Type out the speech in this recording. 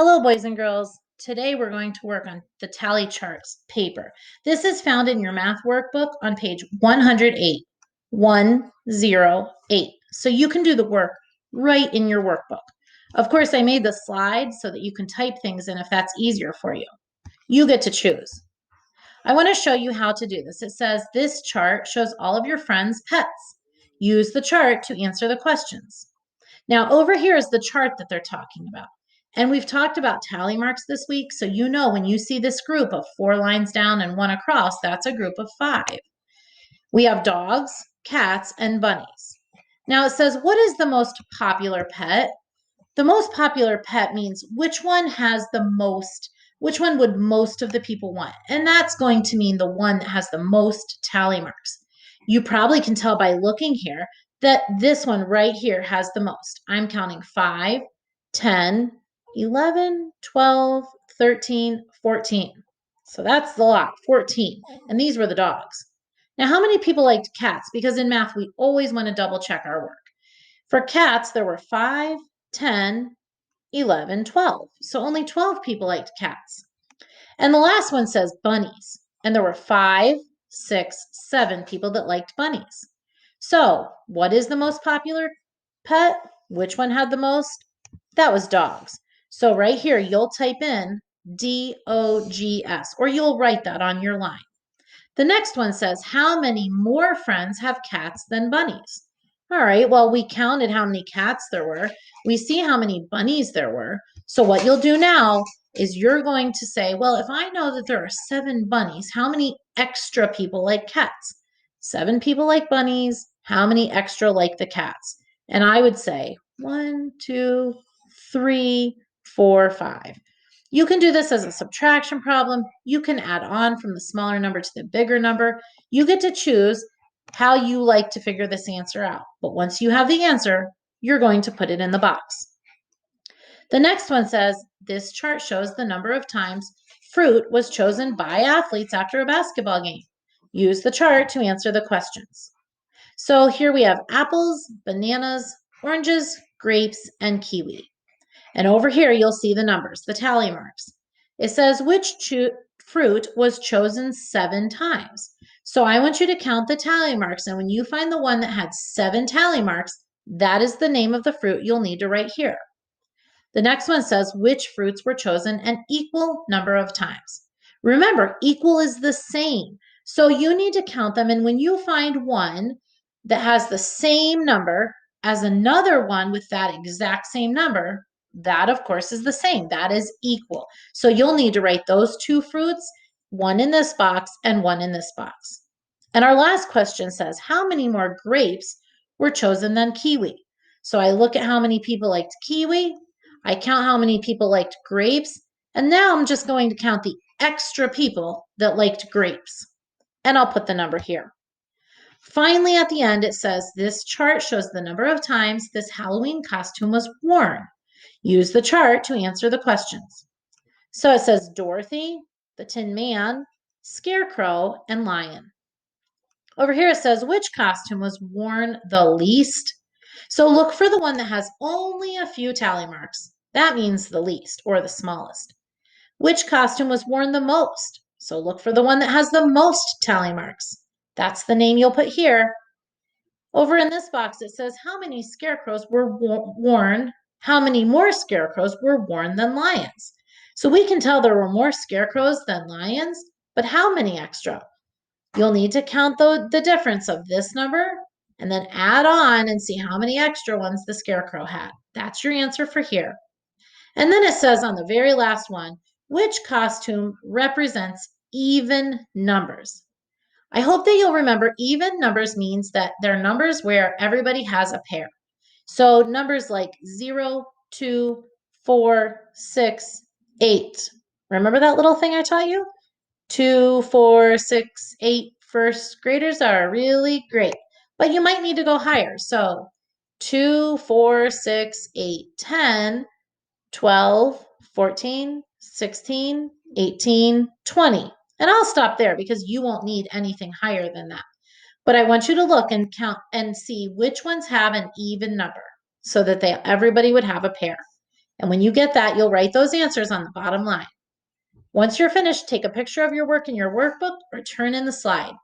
Hello, boys and girls. Today we're going to work on the tally charts paper. This is found in your math workbook on page 108, 108. So you can do the work right in your workbook. Of course, I made the slides so that you can type things in if that's easier for you. You get to choose. I want to show you how to do this. It says this chart shows all of your friends' pets. Use the chart to answer the questions. Now, over here is the chart that they're talking about. And we've talked about tally marks this week, so you know when you see this group of 4 lines down and 1 across, that's a group of 5. We have dogs, cats, and bunnies. Now it says, what is the most popular pet? The most popular pet means which one has the most, which one would most of the people want? And that's going to mean the one that has the most tally marks. You probably can tell by looking here that this one right here has the most. I'm counting 5, 10, 11, 12, 13, 14. So that's the lot, 14. And these were the dogs. Now, how many people liked cats? Because in math, we always want to double check our work. For cats, there were 5, 10, 11, 12. So only 12 people liked cats. And the last one says bunnies. And there were 5, 6, 7 people that liked bunnies. So what is the most popular pet? Which one had the most? That was dogs. So right here, you'll type in DOGS, or you'll write that on your line. The next one says, how many more friends have cats than bunnies? All right, well, we counted how many cats there were. We see how many bunnies there were. So what you'll do now is you're going to say, well, if I know that there are 7 bunnies, how many extra people like cats? 7 people like bunnies. How many extra like the cats? And I would say 1, 2, 3, 4, 5. You can do this as a subtraction problem. You can add on from the smaller number to the bigger number. You get to choose how you like to figure this answer out. But once you have the answer, you're going to put it in the box. The next one says, this chart shows the number of times fruit was chosen by athletes after a basketball game. Use the chart to answer the questions. So here we have apples, bananas, oranges, grapes, and kiwi. And over here, you'll see the numbers, the tally marks. It says which fruit was chosen 7 times. So I want you to count the tally marks. And when you find the one that had 7 tally marks, that is the name of the fruit you'll need to write here. The next one says which fruits were chosen an equal number of times. Remember, equal is the same. So you need to count them. And when you find one that has the same number as another one with that exact same number, that, of course, is the same. That is equal. So you'll need to write those 2 fruits, one in this box and one in this box. And our last question says, how many more grapes were chosen than kiwi? So I look at how many people liked kiwi. I count how many people liked grapes. And now I'm just going to count the extra people that liked grapes. And I'll put the number here. Finally, at the end, it says, this chart shows the number of times this Halloween costume was worn. Use the chart to answer the questions. So it says Dorothy, the Tin Man, Scarecrow, and Lion. Over here it says which costume was worn the least. So look for the one that has only a few tally marks. That means the least or the smallest. Which costume was worn the most? So look for the one that has the most tally marks. That's the name you'll put here. Over in this box, it says how many scarecrows were worn, how many more scarecrows were worn than lions. So we can tell there were more scarecrows than lions, but how many extra? You'll need to count the difference of this number and then add on and see how many extra ones the scarecrow had. That's your answer for here. And then it says on the very last one, which costume represents even numbers? I hope that you'll remember even numbers means that they're numbers where everybody has a pair. So numbers like 0, 2, 4, 6, 8. Remember that little thing I taught you? 2, 4, 6, 8 first graders are really great, but you might need to go higher. So 2, 4, 6, 8, 10, 12, 14, 16, 18, 20. And I'll stop there because you won't need anything higher than that. But I want you to look and count and see which ones have an even number so that everybody would have a pair. And when you get that, you'll write those answers on the bottom line. Once you're finished, take a picture of your work in your workbook or turn in the slide.